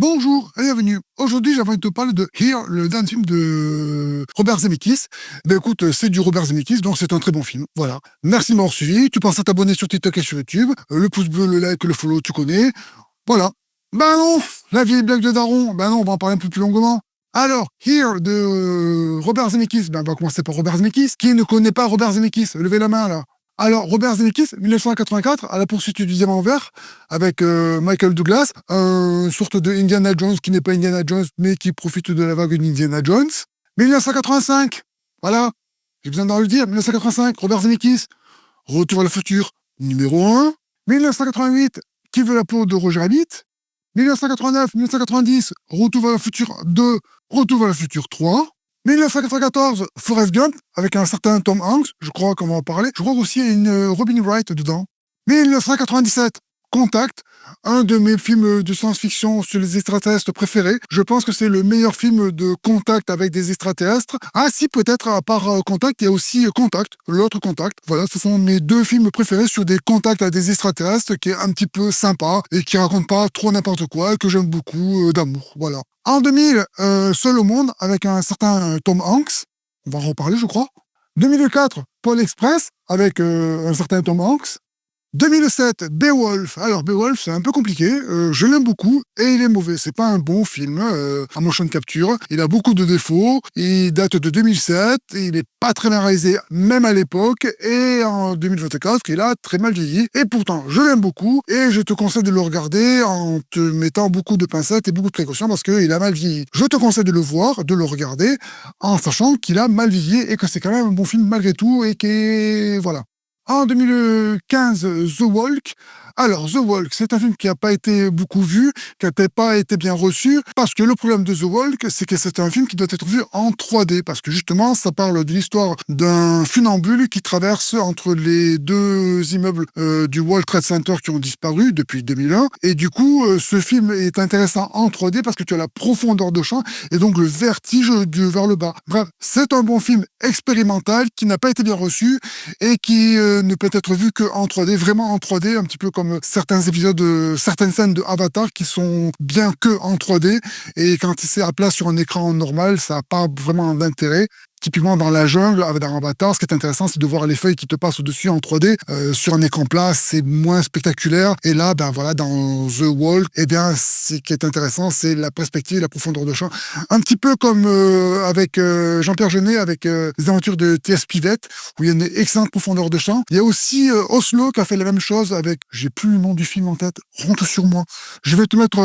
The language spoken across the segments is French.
Bonjour et bienvenue. Aujourd'hui, j'aimerais te parler de Here, le dernier film de Robert Zemeckis. Ben écoute, c'est du Robert Zemeckis, donc c'est un très bon film. Voilà. Merci de m'avoir suivi. Tu penses à t'abonner sur TikTok et sur YouTube. Le pouce bleu, le like, le follow, tu connais. Voilà. Ben non, la vieille blague de Daron. Ben non, on va en parler un peu plus longuement. Alors, Here de Robert Zemeckis. Ben on va commencer par Robert Zemeckis. Qui ne connaît pas Robert Zemeckis? Levez la main là. Alors, Robert Zemeckis, 1984, à la poursuite du diamant vert, avec Michael Douglas, une sorte de Indiana Jones qui n'est pas Indiana Jones, mais qui profite de la vague d'Indiana Jones. 1985, voilà, j'ai besoin d'en le dire, 1985, Robert Zemeckis, Retour à le futur, numéro 1. 1988, Qui veut la peau de Roger Rabbit. 1989, 1990, Retour vers le futur 2, Retour vers le futur 3. 1994, Forrest Gump, avec un certain Tom Hanks, je crois qu'on va en parler. Je crois aussi qu'il y a une Robin Wright dedans. 1997, Contact, un de mes films de science-fiction sur les extraterrestres préférés. Je pense que c'est le meilleur film de contact avec des extraterrestres. Ah si, peut-être, à part Contact, il y a aussi Contact, l'autre Contact. Voilà, ce sont mes deux films préférés sur des contacts avec des extraterrestres, qui est un petit peu sympa et qui raconte pas trop n'importe quoi, et que j'aime beaucoup d'amour. Voilà. En 2000, Seul au monde, avec un certain Tom Hanks. On va en reparler, je crois. 2004, Paul Express, avec un certain Tom Hanks. 2007, Beowulf. Alors, Beowulf, c'est un peu compliqué. Je l'aime beaucoup et il est mauvais. C'est pas un bon film en motion capture. Il a beaucoup de défauts. Il date de 2007. Et il est pas très bien réalisé, même à l'époque. Et en 2024, il a très mal vieilli. Et pourtant, je l'aime beaucoup et je te conseille de le regarder en te mettant beaucoup de pincettes et beaucoup de précautions parce qu'il a mal vieilli. Je te conseille de le voir, de le regarder en sachant qu'il a mal vieilli et que c'est quand même un bon film malgré tout et que voilà. En 2015, The Walk. Alors, The Walk, c'est un film qui n'a pas été beaucoup vu, qui n'a pas été bien reçu, parce que le problème de The Walk, c'est que c'est un film qui doit être vu en 3D, parce que justement, ça parle de l'histoire d'un funambule qui traverse entre les deux immeubles du World Trade Center qui ont disparu depuis 2001, et du coup, ce film est intéressant en 3D parce que tu as la profondeur de champ et donc le vertige vers le bas. Bref, c'est un bon film expérimental qui n'a pas été bien reçu et qui ne peut être vu qu'en 3D, vraiment en 3D, un petit peu comme certains épisodes, certaines scènes de Avatar qui sont bien que en 3D, et quand c'est à plat sur un écran normal, ça n'a pas vraiment d'intérêt. Typiquement dans la jungle, avec un Avatar, ce qui est intéressant, c'est de voir les feuilles qui te passent au-dessus en 3D. Sur un écran plat, c'est moins spectaculaire. Et là, ben voilà, dans The Walk, eh bien, ce qui est intéressant, c'est la perspective, la profondeur de champ. Un petit peu comme avec Jean-Pierre Jeunet, avec les aventures de T.S. Pivette, où il y a une excellente profondeur de champ. Il y a aussi Oslo qui a fait la même chose avec, j'ai plus le nom du film en tête, honte sur moi. Je vais te mettre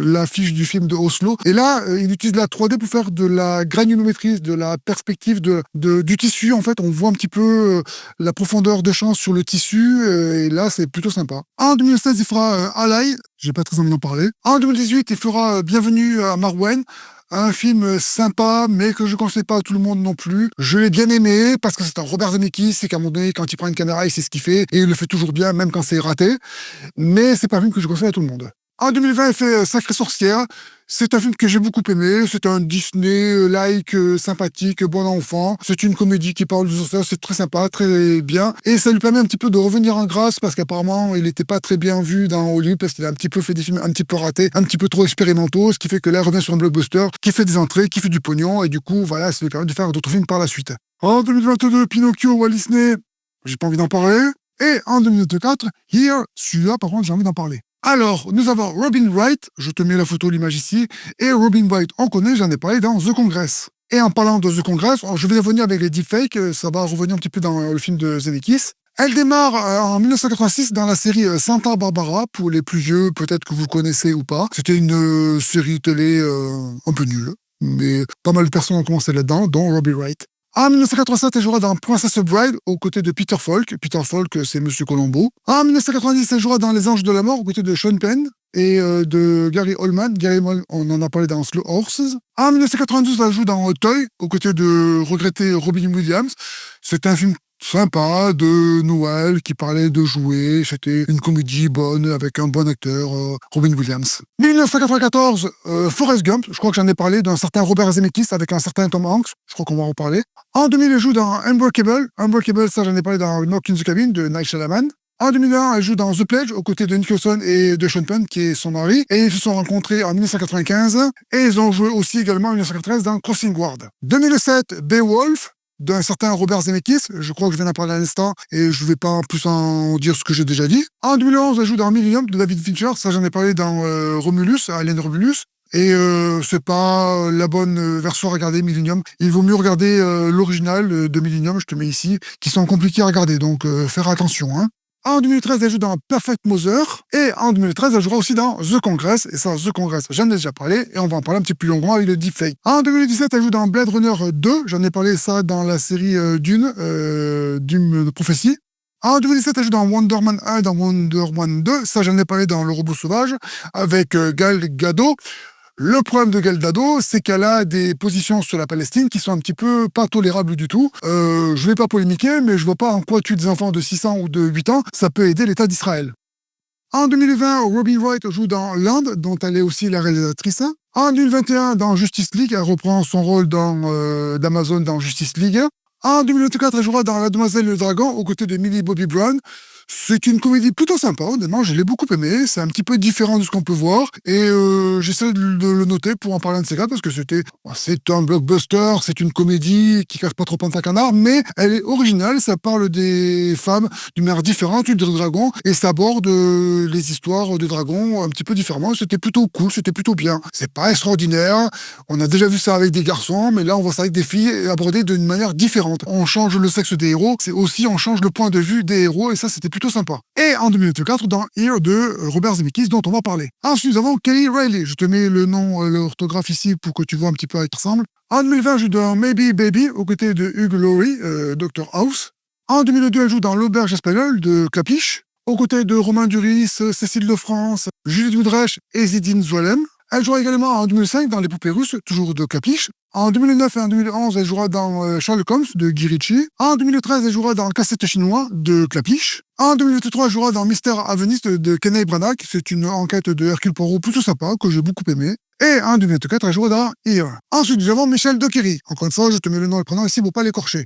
l'affiche du film de Oslo. Et là, il utilise la 3D pour faire de la granulométrie, de la perspective du tissu. En fait, on voit un petit peu la profondeur de champ sur le tissu, et là, c'est plutôt sympa. En 2016, il fera Ally, j'ai pas très envie d'en parler. En 2018, il fera Bienvenue à Marwen, un film sympa, mais que je ne conseille pas à tout le monde non plus. Je l'ai bien aimé, parce que c'est un Robert Zemeckis, c'est qu'à un moment donné, quand il prend une caméra, il sait ce qu'il fait, et il le fait toujours bien, même quand c'est raté. Mais c'est pas un film que je conseille à tout le monde. En 2020, il fait Sacrée sorcière. C'est un film que j'ai beaucoup aimé. C'est un Disney-like sympathique, bon enfant. C'est une comédie qui parle de sorcières. C'est très sympa, très bien. Et ça lui permet un petit peu de revenir en grâce parce qu'apparemment, il n'était pas très bien vu dans Hollywood parce qu'il a un petit peu fait des films un petit peu ratés, un petit peu trop expérimentaux, ce qui fait que là, il revient sur un blockbuster qui fait des entrées, qui fait du pognon. Et du coup, voilà, ça lui permet de faire d'autres films par la suite. En 2022, Pinocchio, Walt Disney. J'ai pas envie d'en parler. Et en 2024, Here, celui-là, par contre, j'ai envie d'en parler. Alors, nous avons Robin Wright, je te mets la photo, l'image ici, et Robin Wright, on connaît, j'en ai parlé dans The Congress. Et en parlant de The Congress, je vais revenir avec les deepfakes, ça va revenir un petit peu dans le film de Zemeckis. Elle démarre en 1986 dans la série Santa Barbara, pour les plus vieux, peut-être que vous connaissez ou pas. C'était une série télé un peu nulle, mais pas mal de personnes ont commencé là-dedans, dont Robin Wright. En 1987, elle jouera dans Princess Bride aux côtés de Peter Falk. Peter Falk, c'est Monsieur Colombo. En 1990, elle jouera dans Les Anges de la Mort aux côtés de Sean Penn et de Gary Oldman. Gary Oldman, on en a parlé dans Slow Horses. En 1992, elle joue dans Toy aux côtés de regretté Robin Williams. C'est un film sympa de Noël qui parlait de jouets. C'était une comédie bonne avec un bon acteur, Robin Williams. 1994, Forrest Gump. Je crois que j'en ai parlé d'un certain Robert Zemeckis avec un certain Tom Hanks. Je crois qu'on va en reparler. En 2000, il joue dans Unbreakable. Unbreakable, ça j'en ai parlé dans Knock in the Cabin de Night Shyamalan. En 2001, elle joue dans The Pledge, aux côtés de Nicholson et de Sean Penn, qui est son mari. Et ils se sont rencontrés en 1995. Et ils ont joué aussi également en 1993 dans Crossing Guard. 2007, Beowulf, d'un certain Robert Zemeckis. Je crois que je viens d'en parler à l'instant et je ne vais pas en plus en dire ce que j'ai déjà dit. En 2011, elle joue dans Millennium de David Fincher. Ça, j'en ai parlé dans Romulus, Alien Romulus. Et c'est pas la bonne version à regarder, Millennium. Il vaut mieux regarder l'original de Millennium, je te mets ici, qui sont compliqués à regarder, donc faire attention. Hein. En 2013, elle joue dans Perfect Mother. Et en 2013, elle jouera aussi dans The Congress. Et ça, The Congress, j'en ai déjà parlé. Et on va en parler un petit peu plus longuement avec le deepfake. En 2017, elle joue dans Blade Runner 2. J'en ai parlé ça dans la série Dune de Prophétie. En 2017, elle joue dans Wonder Man 1 et dans Wonder Woman 2. Ça, j'en ai parlé dans Le Robot Sauvage avec Gal Gadot. Le problème de Gal Gadot, c'est qu'elle a des positions sur la Palestine qui sont un petit peu pas tolérables du tout. Je vais pas polémiquer, mais je vois pas en quoi tuer des enfants de 6 ans ou de 8 ans, ça peut aider l'État d'Israël. En 2020, Robin Wright joue dans Land, dont elle est aussi la réalisatrice. En 2021, dans Justice League, elle reprend son rôle d'Amazon dans Justice League. En 2024, elle jouera dans La Demoiselle et le Dragon, aux côtés de Millie Bobby Brown. C'est une comédie plutôt sympa, honnêtement, je l'ai beaucoup aimé. C'est un petit peu différent de ce qu'on peut voir. Et j'essaie de le noter pour en parler un de ces gars, parce que c'est un blockbuster, c'est une comédie qui casse pas trop un canard, mais elle est originale. Ça parle des femmes d'une manière différente, du dragon, et ça aborde les histoires de dragons un petit peu différemment. C'était plutôt cool, c'était plutôt bien. C'est pas extraordinaire. On a déjà vu ça avec des garçons, mais là, on voit ça avec des filles abordées d'une manière différente. On change le sexe des héros, c'est aussi on change le point de vue des héros, et ça, c'était plutôt sympa. Et en 2024, dans Here de Robert Zemeckis, dont on va parler. Ensuite, nous avons Kelly Reilly. Je te mets le nom, l'orthographe ici pour que tu vois un petit peu à quoi il ressemble. En 2020, elle joue dans Maybe Baby, aux côtés de Hugh Laurie, Dr House. En 2002, elle joue dans L'Auberge espagnole de Clapiche, aux côtés de Romain Duris, Cécile Lefrance, Julie Woodruff et Zidine Zoalem. Elle jouera également en 2005 dans Les Poupées Russes, toujours de Clapiche. En 2009 et en 2011, elle jouera dans Sherlock Holmes de Guy Ritchie. En 2013, elle jouera dans Cassette chinois de Clapiche. En 2023, elle jouera dans Mystère Aveniste de Kenneth Branagh. C'est une enquête de Hercule Poirot plutôt sympa, que j'ai beaucoup aimé. Et en 2024, elle jouera dans Here. Ensuite, nous avons Michelle Dockery. Encore une fois, je te mets le nom et le prénom ici pour pas l'écorcher.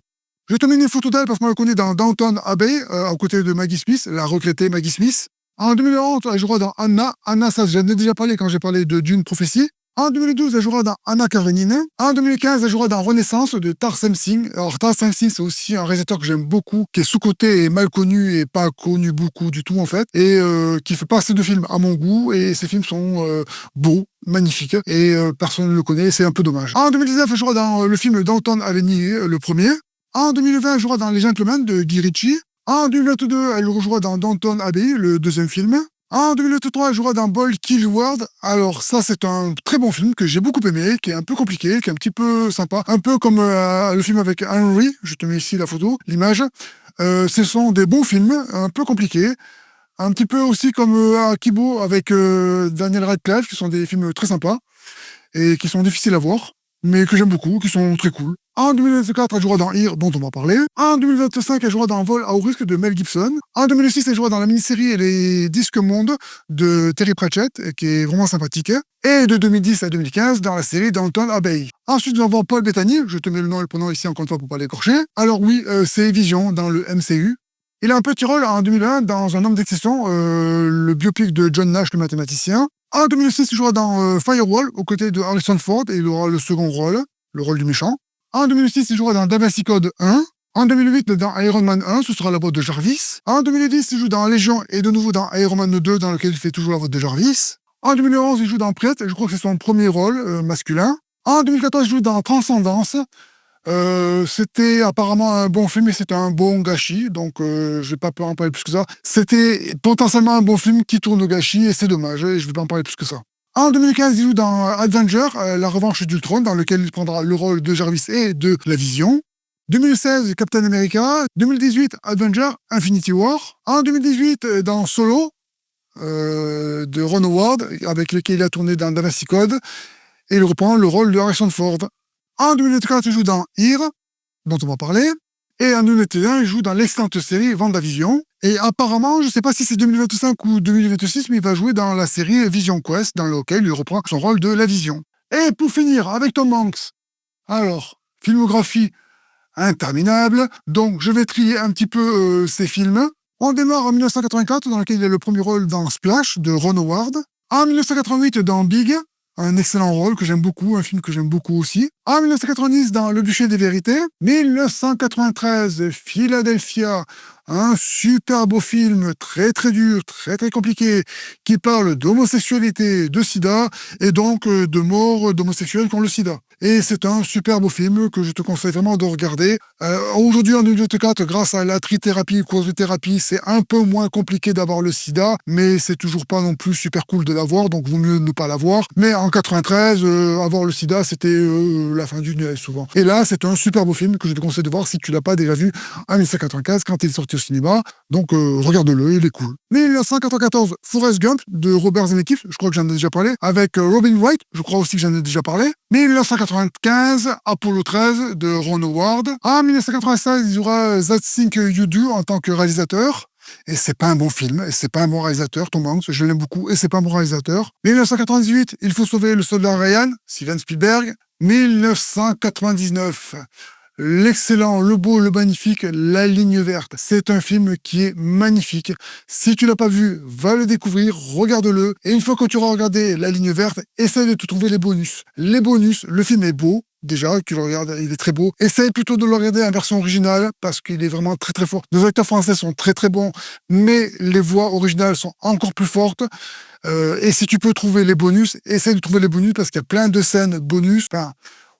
Je te mets une photo d'elle parce qu'on la connaît dans Downton Abbey, aux côtés de Maggie Smith, la regrettée Maggie Smith. En 2011, elle jouera dans Anna. Anna, ça, j'en ai déjà parlé quand j'ai parlé de Dune Prophétie. En 2012, elle jouera dans Anna Karenine. En 2015, elle jouera dans Renaissance de Tarsem Singh. Alors, Tarsem Singh, c'est aussi un réalisateur que j'aime beaucoup, qui est sous-coté et mal connu et pas connu beaucoup du tout, en fait, et qui fait pas assez de films à mon goût. Et ses films sont beaux, magnifiques, et personne ne le connaît, c'est un peu dommage. En 2019, elle jouera dans le film Downton Avenue, le premier. En 2020, elle jouera dans Les Gentlemen de Guy Ritchie. En 2022, elle rejouera dans Downton Abbey, le deuxième film. En 2023, elle jouera dans Bold Kill World. Alors ça, c'est un très bon film que j'ai beaucoup aimé, qui est un peu compliqué, qui est un petit peu sympa. Un peu comme le film avec Henry. Je te mets ici la photo, l'image. Ce sont des bons films, un peu compliqués. Un petit peu aussi comme Akibo avec Daniel Radcliffe, qui sont des films très sympas et qui sont difficiles à voir, mais que j'aime beaucoup, qui sont très cool. En 2024, elle jouera dans Here, dont on va parler. En 2025, elle jouera dans Vol à haut risque de Mel Gibson. En 2006, elle jouera dans la mini-série Les Disques Monde de Terry Pratchett, qui est vraiment sympathique. Et de 2010 à 2015, dans la série Downton Abbey. Ensuite, nous avons Paul Bettany. Je te mets le nom et le prénom ici encore une fois pour pas l'écorcher. Alors oui, c'est Vision dans le MCU. Il a un petit rôle en 2001 dans Un homme d'exception, le biopic de John Nash, le mathématicien. En 2006, il jouera dans Firewall, aux côtés de Harrison Ford, et il aura le second rôle, le rôle du méchant. En 2006, il jouera dans Da Vinci Code 1. En 2008, dans Iron Man 1, ce sera la voix de Jarvis. En 2010, il joue dans Légion et de nouveau dans Iron Man 2, dans lequel il fait toujours la voix de Jarvis. En 2011, il joue dans Prête, et je crois que c'est son premier rôle masculin. En 2014, il joue dans Transcendance. C'était apparemment un bon film et c'était un bon gâchis, donc je vais pas en parler plus que ça. C'était potentiellement un bon film qui tourne au gâchis et c'est dommage, et je vais pas en parler plus que ça. En 2015, il joue dans Avenger, la revanche d'Ultron, dans lequel il prendra le rôle de Jarvis et de la Vision. 2016, Captain America. 2018, Avenger, Infinity War. En 2018, dans Solo, de Ron Howard, avec lequel il a tourné dans Da Vinci Code, et il reprend le rôle de Harrison Ford. En 2024, il joue dans Here, dont on va parler. Et en 2021, il joue dans l'excellente série WandaVision. Et apparemment, je ne sais pas si c'est 2025 ou 2026, mais il va jouer dans la série Vision Quest, dans laquelle il reprend son rôle de la Vision. Et pour finir, avec Tom Hanks. Alors, filmographie interminable. Donc, je vais trier un petit peu ces films. On démarre en 1984, dans lequel il a le premier rôle dans Splash, de Ron Howard. En 1988, dans Big, un excellent rôle que j'aime beaucoup, un film que j'aime beaucoup aussi. En 1990, dans Le Bûcher des Vérités. 1993, Philadelphia, un super beau film, très très dur, très très compliqué, qui parle d'homosexualité, de sida, et donc de mort d'homosexuels qui ont le sida. Et c'est un super beau film que je te conseille vraiment de regarder. Aujourd'hui, en 2024, grâce à la trithérapie, thérapie, c'est un peu moins compliqué d'avoir le sida, mais c'est toujours pas non plus super cool de l'avoir, donc vaut mieux ne pas l'avoir. Mais en 93, avoir le sida, c'était la fin du nuage souvent. Et là, c'est un super beau film que je te conseille de voir si tu l'as pas déjà vu en 1995 quand il est sorti au cinéma. Donc regarde-le, il est cool. 1994, Forrest Gump de Robert Zemeckis, je crois que j'en ai déjà parlé, avec Robin Wright, je crois aussi que j'en ai déjà parlé. 1995, Apollo 13 de Ron Howard. En 1996, il y aura That Thing You Do en tant que réalisateur. Et c'est pas un bon film, et c'est pas un bon réalisateur, Tom Hanks, je l'aime beaucoup, et c'est pas un bon réalisateur. 1998, Il faut sauver le soldat Ryan, Steven Spielberg. 1999, l'excellent, le beau, le magnifique, La Ligne Verte. C'est un film qui est magnifique. Si tu l'as pas vu, va le découvrir, regarde-le. Et une fois que tu auras regardé La Ligne Verte, essaie de te trouver les bonus. Les bonus, le film est beau. Déjà, tu le regardes, il est très beau. Essaye plutôt de le regarder en version originale parce qu'il est vraiment très très fort. Les acteurs français sont très très bons, mais les voix originales sont encore plus fortes. Et si tu peux trouver les bonus, essaye de trouver les bonus parce qu'il y a plein de scènes bonus. Enfin,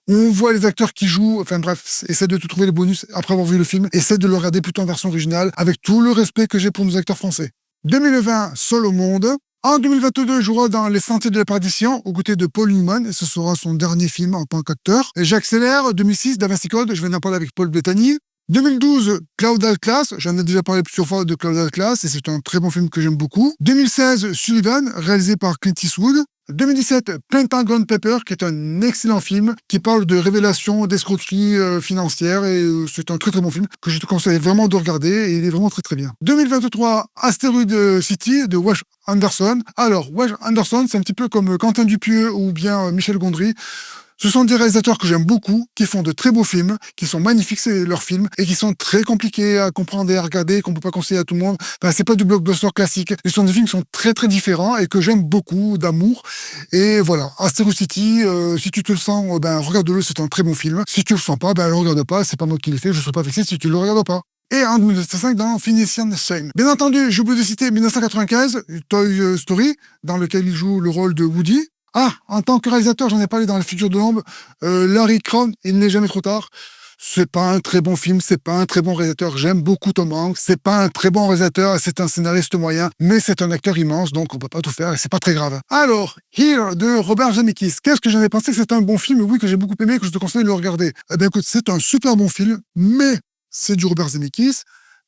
on voit les acteurs qui jouent, enfin bref, essaie de te trouver les bonus après avoir vu le film. Essaie de le regarder plutôt en version originale avec tout le respect que j'ai pour nos acteurs français. 2020, Seul au monde. En 2022, il jouera dans Les Sentiers de la Perdition, aux côtés de Paul Newman, et ce sera son dernier film en tant qu'acteur. Et J'accélère, 2006, Da Vinci Code, je viens d'en parler avec Paul Bettany. 2012, Cloud Atlas, j'en ai déjà parlé plusieurs fois de Cloud Atlas, et c'est un très bon film que j'aime beaucoup. 2016, Sullivan, réalisé par Clint Eastwood. 2017, Pentagon Paper, qui est un excellent film, qui parle de révélations, d'escroqueries financières, et c'est un très très bon film que je te conseille vraiment de regarder, et il est vraiment très très bien. 2023, Asteroid City, de Wes Anderson. Alors, Wes Anderson, c'est un petit peu comme Quentin Dupieux ou bien Michel Gondry. Ce sont des réalisateurs que j'aime beaucoup, qui font de très beaux films, qui sont magnifiques, c'est leurs films, et qui sont très compliqués à comprendre et à regarder, qu'on peut pas conseiller à tout le monde. Enfin, c'est pas du blockbuster classique. Ce sont des films qui sont très très différents et que j'aime beaucoup, d'amour. Et voilà, Asteroid City, si tu te le sens, ben regarde-le, c'est un très bon film. Si tu le sens pas, ben le regarde pas, c'est pas moi qui l'ai fait, je serai pas vexé si tu le regardes pas. Et en 2005 dans Phoenician Shane. Bien entendu, j'ai oublié de citer 1995, Toy Story, dans lequel il joue le rôle de Woody. Ah, en tant que réalisateur, j'en ai parlé dans La Figure de l'ombre, Larry Crowne, Il n'est jamais trop tard. C'est pas un très bon film, c'est pas un très bon réalisateur. J'aime beaucoup Tom Hanks, c'est pas un très bon réalisateur, c'est un scénariste moyen, mais c'est un acteur immense, donc on peut pas tout faire et c'est pas très grave. Alors, Here de Robert Zemeckis. Qu'est-ce que j'en ai pensé? C'est un bon film, oui, que j'ai beaucoup aimé, que je te conseille de le regarder. Eh bien écoute, c'est un super bon film, mais c'est du Robert Zemeckis.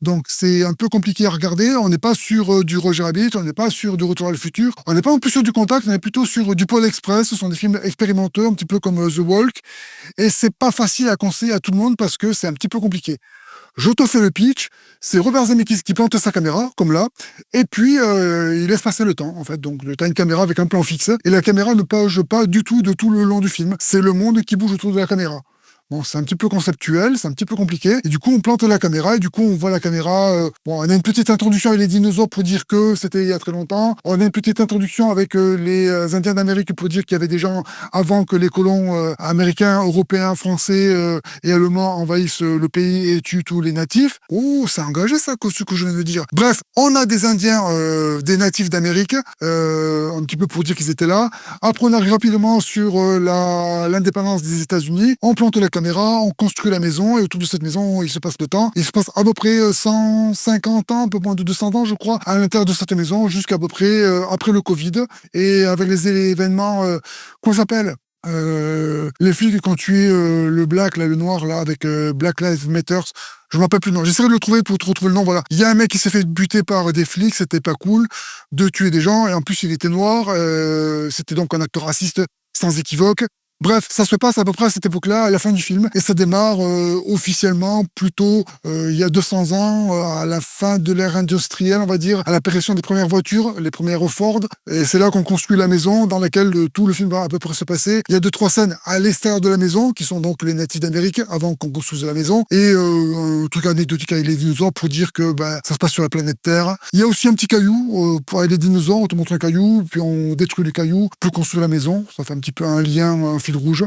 Donc c'est un peu compliqué à regarder. On n'est pas sur du Roger Rabbit, on n'est pas sur du Retour à le futur, on n'est pas non plus sur du Contact, on est plutôt sur du Pôle Express. Ce sont des films expérimentaux, un petit peu comme The Walk. Et c'est pas facile à conseiller à tout le monde parce que c'est un petit peu compliqué. Je te fais le pitch. C'est Robert Zemeckis qui plante sa caméra, comme là, et puis il laisse passer le temps, en fait. Donc, tu as une caméra avec un plan fixe, et la caméra ne bouge pas du tout de tout le long du film. C'est le monde qui bouge autour de la caméra. Bon, c'est un petit peu conceptuel, c'est un petit peu compliqué. Et du coup, on plante la caméra et du coup, on voit la caméra. Bon, on a une petite introduction avec les dinosaures pour dire que c'était il y a très longtemps. On a une petite introduction avec les Indiens d'Amérique pour dire qu'il y avait des gens avant que les colons américains, européens, français et allemands envahissent le pays et tuent tous les natifs. Oh, c'est engagé ça, ce que je viens de dire. Bref, on a des Indiens, des natifs d'Amérique, un petit peu pour dire qu'ils étaient là. Après, on arrive rapidement sur l'indépendance des États-Unis. On plante la caméra, on construit la maison, et autour de cette maison, il se passe le temps. Il se passe à peu près 150 ans, un peu moins de 200 ans, je crois, à l'intérieur de cette maison, jusqu'à peu près après le Covid, et avec les événements, qu'on s'appelle les flics qui ont tué le black, là, le noir, là, avec Black Lives Matter. Je me rappelle plus le nom. J'essaierai de le trouver pour te retrouver le nom. Voilà. Il y a un mec qui s'est fait buter par des flics, c'était pas cool de tuer des gens, et en plus il était noir. C'était donc un acte raciste sans équivoque. Bref, ça se passe à peu près à cette époque-là, à la fin du film, et ça démarre officiellement plutôt il y a 200 ans, à la fin de l'ère industrielle, on va dire, à l'apparition des premières voitures, les premières Ford, et c'est là qu'on construit la maison dans laquelle tout le film va à peu près se passer. Il y a 2-3 scènes à l'extérieur de la maison, qui sont donc les natifs d'Amérique, avant qu'on construise la maison, et un truc anecdotique avec les dinosaures pour dire que ça se passe sur la planète Terre. Il y a aussi un petit caillou, pour aller les dinosaures, on te montre un caillou, puis on détruit les cailloux pour construire la maison, ça fait un petit peu un lien, un fil rouge.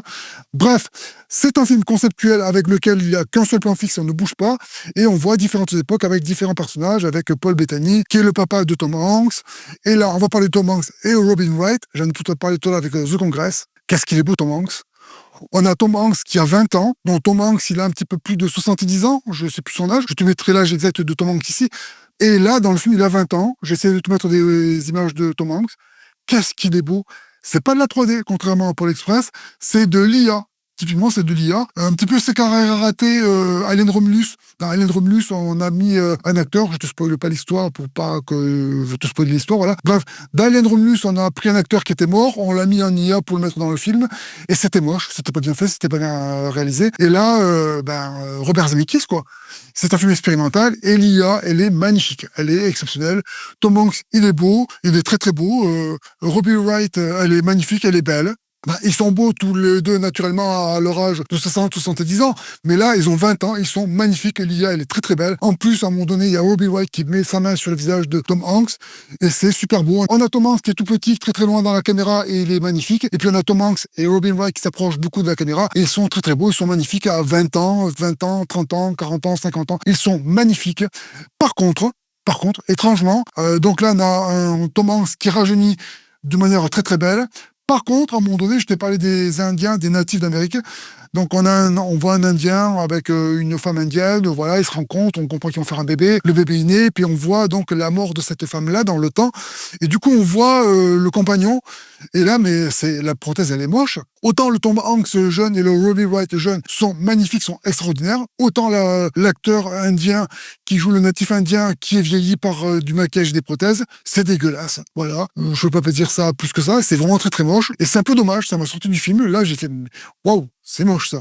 Bref, c'est un film conceptuel avec lequel il n'y a qu'un seul plan fixe, on ne bouge pas, et on voit différentes époques avec différents personnages, avec Paul Bettany, qui est le papa de Tom Hanks, et là, on va parler de Tom Hanks et Robin Wright, j'en ai plutôt parlé tout à l'heure avec The Congress. Qu'est-ce qu'il est beau, Tom Hanks. On a Tom Hanks qui a 20 ans, donc Tom Hanks, il a un petit peu plus de 70 ans, je ne sais plus son âge, je te mettrai l'âge exact de Tom Hanks ici, et là, dans le film, il a 20 ans, j'essaie de te mettre des images de Tom Hanks. Qu'est-ce qu'il est beau. C'est pas de la 3D, contrairement à Paul Express, c'est de l'IA. Typiquement, c'est de l'IA. Un petit peu ses carrières ratées, Alien Romulus. Dans Alien Romulus, on a mis un acteur, je te spoile pas l'histoire pour pas que je te spoile l'histoire, voilà. Bref, dans Alien Romulus, on a pris un acteur qui était mort, on l'a mis en IA pour le mettre dans le film, et c'était moche, c'était pas bien fait, c'était pas bien réalisé. Et là, Robert Zemeckis, quoi. C'est un film expérimental, et l'IA, elle est magnifique, elle est exceptionnelle. Tom Hanks, il est beau, il est très très beau. Robin Wright, elle est magnifique, elle est belle. Ils sont beaux tous les deux naturellement à leur âge de 60 ou 70 ans, mais là ils ont 20 ans, ils sont magnifiques, et l'IA elle est très très belle. En plus, à un moment donné, il y a Robin Wright qui met sa main sur le visage de Tom Hanks, et c'est super beau. On a Tom Hanks qui est tout petit, très très loin dans la caméra, et il est magnifique. Et puis on a Tom Hanks et Robin Wright qui s'approchent beaucoup de la caméra, et ils sont très très beaux, ils sont magnifiques à 20 ans, 30 ans, 40 ans, 50 ans. Ils sont magnifiques. Par contre, étrangement, donc là on a un Tom Hanks qui rajeunit de manière très très belle. Par contre, à un moment donné, je t'ai parlé des Indiens, des natifs d'Amérique. Donc on voit un Indien avec une femme indienne, voilà, ils se rencontrent, on comprend qu'ils vont faire un bébé, le bébé est né, puis on voit donc la mort de cette femme-là dans le temps, et du coup on voit le compagnon, et là, mais la prothèse, elle est moche. Autant le Tom Hanks jeune et le Robin Wright jeune sont magnifiques, sont extraordinaires, autant l'acteur indien qui joue le natif indien qui est vieilli par du maquillage et des prothèses, c'est dégueulasse, voilà. Je peux pas dire ça plus que ça, c'est vraiment très très moche, et c'est un peu dommage, ça m'a sorti du film, là j'ai fait, waouh, c'est moche ça.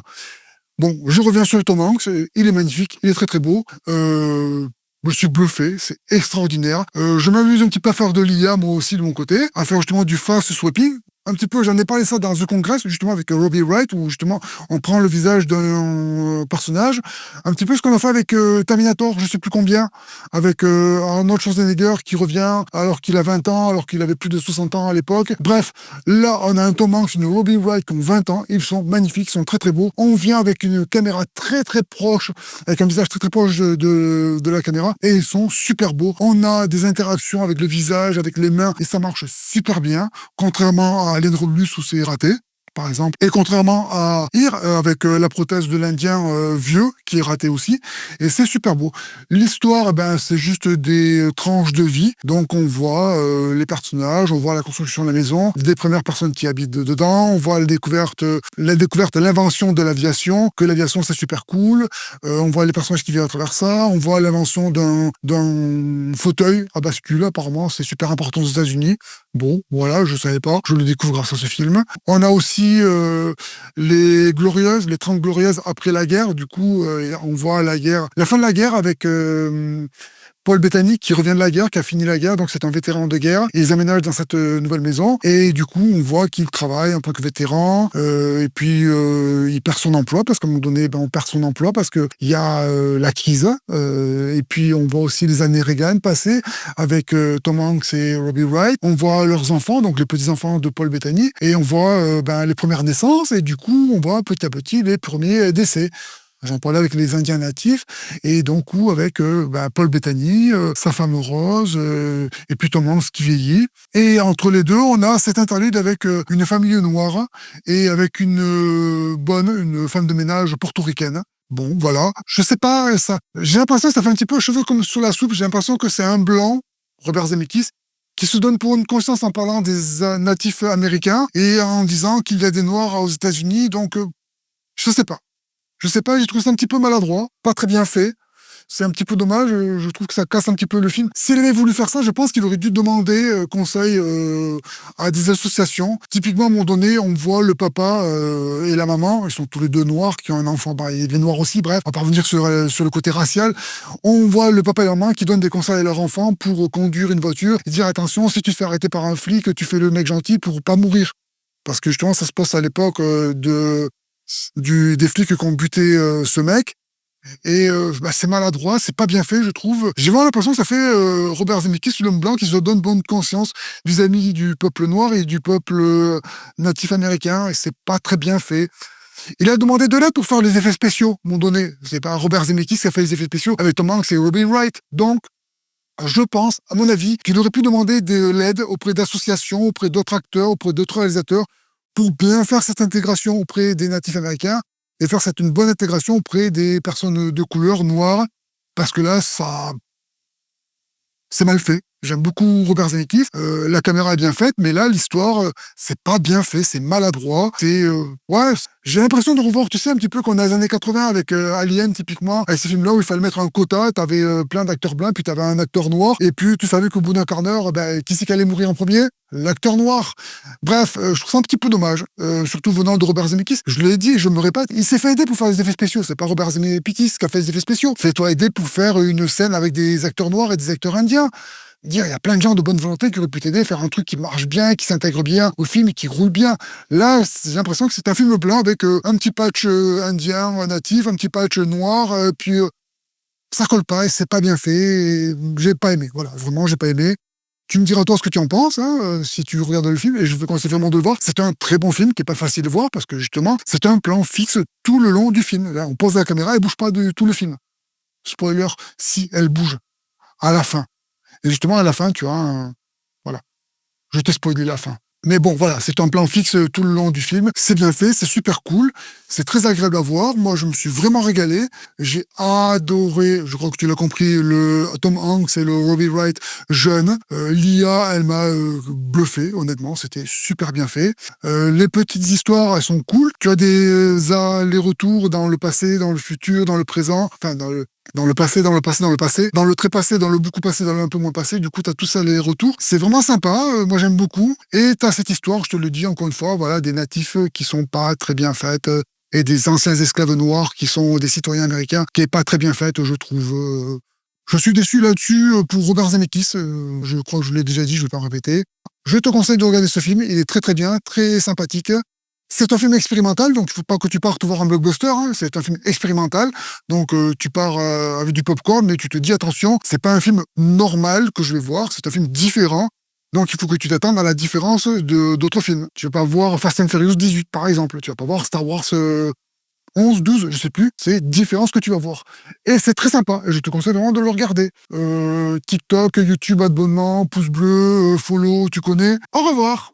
Bon, je reviens sur le Tom Hanks, il est magnifique, il est très très beau, je suis bluffé, c'est extraordinaire. Je m'amuse un petit peu à faire de l'IA, moi aussi, de mon côté, à faire justement du fast swapping. Un petit peu, j'en ai parlé ça dans The Congress, justement, avec Robin Wright, où justement, on prend le visage d'un personnage. Un petit peu ce qu'on a fait avec Terminator, je sais plus combien, avec Arnold Schwarzenegger qui revient alors qu'il a 20 ans, alors qu'il avait plus de 60 ans à l'époque. Bref, là, on a un Tom Hanks, une Robin Wright qui ont 20 ans, ils sont magnifiques, ils sont très très beaux. On vient avec une caméra très très proche, avec un visage très très proche de la caméra, et ils sont super beaux. On a des interactions avec le visage, avec les mains, et ça marche super bien, contrairement à Alien Romulus où c'est raté, par exemple, et contrairement à Here, avec la prothèse de l'Indien vieux, qui est raté aussi, et c'est super beau. L'histoire, c'est juste des tranches de vie, donc on voit les personnages, on voit la construction de la maison, des premières personnes qui habitent dedans, on voit la découverte, l'invention de l'aviation, que l'aviation c'est super cool, on voit les personnages qui vivent à travers ça, on voit l'invention d'un fauteuil à bascule, apparemment c'est super important aux États-Unis. Bon, voilà, je savais pas, je le découvre grâce à ce film. On a aussi les Glorieuses, les 30 Glorieuses après la guerre, du coup, on voit la fin de la guerre avec Paul Bettany qui revient de la guerre, qui a fini la guerre, donc c'est un vétéran de guerre. Ils aménagent dans cette nouvelle maison, et du coup, on voit qu'il travaille en tant que vétéran, et puis il perd son emploi, parce qu'à un moment donné, on perd son emploi, parce qu'il y a la crise, et puis on voit aussi les années Reagan passer, avec Tom Hanks et Robin Wright. On voit leurs enfants, donc les petits-enfants de Paul Bettany, et on voit les premières naissances, et du coup, on voit petit à petit les premiers décès. J'en parlais avec les Indiens natifs, et donc avec Paul Bettany, sa femme Rose, et puis Tom Hanks qui vieillit. Et entre les deux, on a cet interlude avec une famille noire, et avec une femme de ménage portoricaine. Bon, voilà. Je sais pas, ça. J'ai l'impression que ça fait un petit peu cheveux comme sur la soupe. J'ai l'impression que c'est un blanc, Robert Zemeckis, qui se donne pour une conscience en parlant des natifs américains, et en disant qu'il y a des noirs aux États-Unis, donc je sais pas. Je sais pas, j'ai trouvé ça un petit peu maladroit, pas très bien fait. C'est un petit peu dommage, je trouve que ça casse un petit peu le film. S'il avait voulu faire ça, je pense qu'il aurait dû demander conseil à des associations. Typiquement, à un moment donné, on voit le papa et la maman, ils sont tous les deux noirs, qui ont un enfant, bah, il est noir aussi, bref, on va pas revenir sur le côté racial. On voit le papa et la maman qui donnent des conseils à leur enfant pour conduire une voiture et dire attention, si tu te fais arrêter par un flic, tu fais le mec gentil pour pas mourir. Parce que justement, ça se passe à l'époque des flics qui ont buté ce mec. Et bah, c'est maladroit, c'est pas bien fait, je trouve. J'ai vraiment l'impression que ça fait Robert Zemeckis, l'homme blanc, qui se donne bonne conscience vis-à-vis du peuple noir et du peuple natif américain, et c'est pas très bien fait. Il a demandé de l'aide pour faire les effets spéciaux, à un moment donné. C'est pas Robert Zemeckis qui a fait les effets spéciaux avec Tom Hanks et Robin Wright. Donc, je pense, à mon avis, qu'il aurait pu demander de l'aide auprès d'associations, auprès d'autres acteurs, auprès d'autres réalisateurs, pour bien faire cette intégration auprès des natifs américains et faire une bonne intégration auprès des personnes de couleur noire, parce que là, c'est mal fait. J'aime beaucoup Robert Zemeckis, la caméra est bien faite, mais là, l'histoire, c'est pas bien fait, c'est maladroit, ouais, j'ai l'impression de revoir, tu sais, un petit peu qu'on a les années 80 avec Alien, typiquement, avec ces films-là où il fallait mettre un quota, t'avais plein d'acteurs blancs, puis t'avais un acteur noir, et puis tu savais qu'au bout d'un quart d'heure, ben, qui c'est qui allait mourir en premier? L'acteur noir. Bref, je trouve ça un petit peu dommage, surtout venant de Robert Zemeckis. Je l'ai dit, je me répète, il s'est fait aider pour faire les effets spéciaux, c'est pas Robert Zemeckis qui a fait les effets spéciaux. Fais-toi aider pour faire une scène avec des acteurs noirs et des acteurs indiens. Dire, il y a plein de gens de bonne volonté qui auraient pu t'aider à faire un truc qui marche bien, qui s'intègre bien au film et qui roule bien. Là, j'ai l'impression que c'est un film blanc avec un petit patch indien natif, un petit patch noir, puis ça colle pas et c'est pas bien fait. Et j'ai pas aimé. Voilà, vraiment, j'ai pas aimé. Tu me diras toi ce que tu en penses, hein, si tu regardes le film, et je veux commencer vraiment de le voir. C'est un très bon film qui est pas facile de voir parce que justement, c'est un plan fixe tout le long du film. Là, on pose la caméra et bouge pas de tout le film. Spoiler, si elle bouge à la fin. Et justement, à la fin, tu as voilà, je t'ai spoilé la fin. Mais bon, voilà, c'est un plan fixe tout le long du film. C'est bien fait, c'est super cool, c'est très agréable à voir. Moi, je me suis vraiment régalé. J'ai adoré, je crois que tu l'as compris, le Tom Hanks et le Robbie Wright jeune. L'IA, elle m'a bluffé, honnêtement, c'était super bien fait. Les petites histoires, elles sont cool. Tu as des allers-retours dans le passé, dans le futur, dans le présent, enfin dans le passé, dans le passé, dans le passé, dans le très passé, dans le beaucoup passé, dans le un peu moins passé. Du coup, tu as tout ça les retours. C'est vraiment sympa. Moi, j'aime beaucoup. Et tu as cette histoire, je te le dis encore une fois, voilà, des natifs qui sont pas très bien faites et des anciens esclaves noirs qui sont des citoyens américains qui est pas très bien faite, je trouve. Je suis déçu là-dessus pour Robert Zemeckis. Je crois que je l'ai déjà dit, je vais pas me répéter. Je te conseille de regarder ce film. Il est très très bien, très sympathique. C'est un film expérimental, donc il ne faut pas que tu partes voir un blockbuster, hein. C'est un film expérimental, donc tu pars avec du popcorn, mais tu te dis attention, c'est pas un film normal que je vais voir, c'est un film différent, donc il faut que tu t'attendes à la différence d'autres films. Tu vas pas voir Fast and Furious 18 par exemple, tu vas pas voir Star Wars 11, 12, je sais plus, c'est différent ce que tu vas voir. Et c'est très sympa, et je te conseille vraiment de le regarder. TikTok, YouTube, abonnement, pouce bleu, follow, tu connais. Au revoir!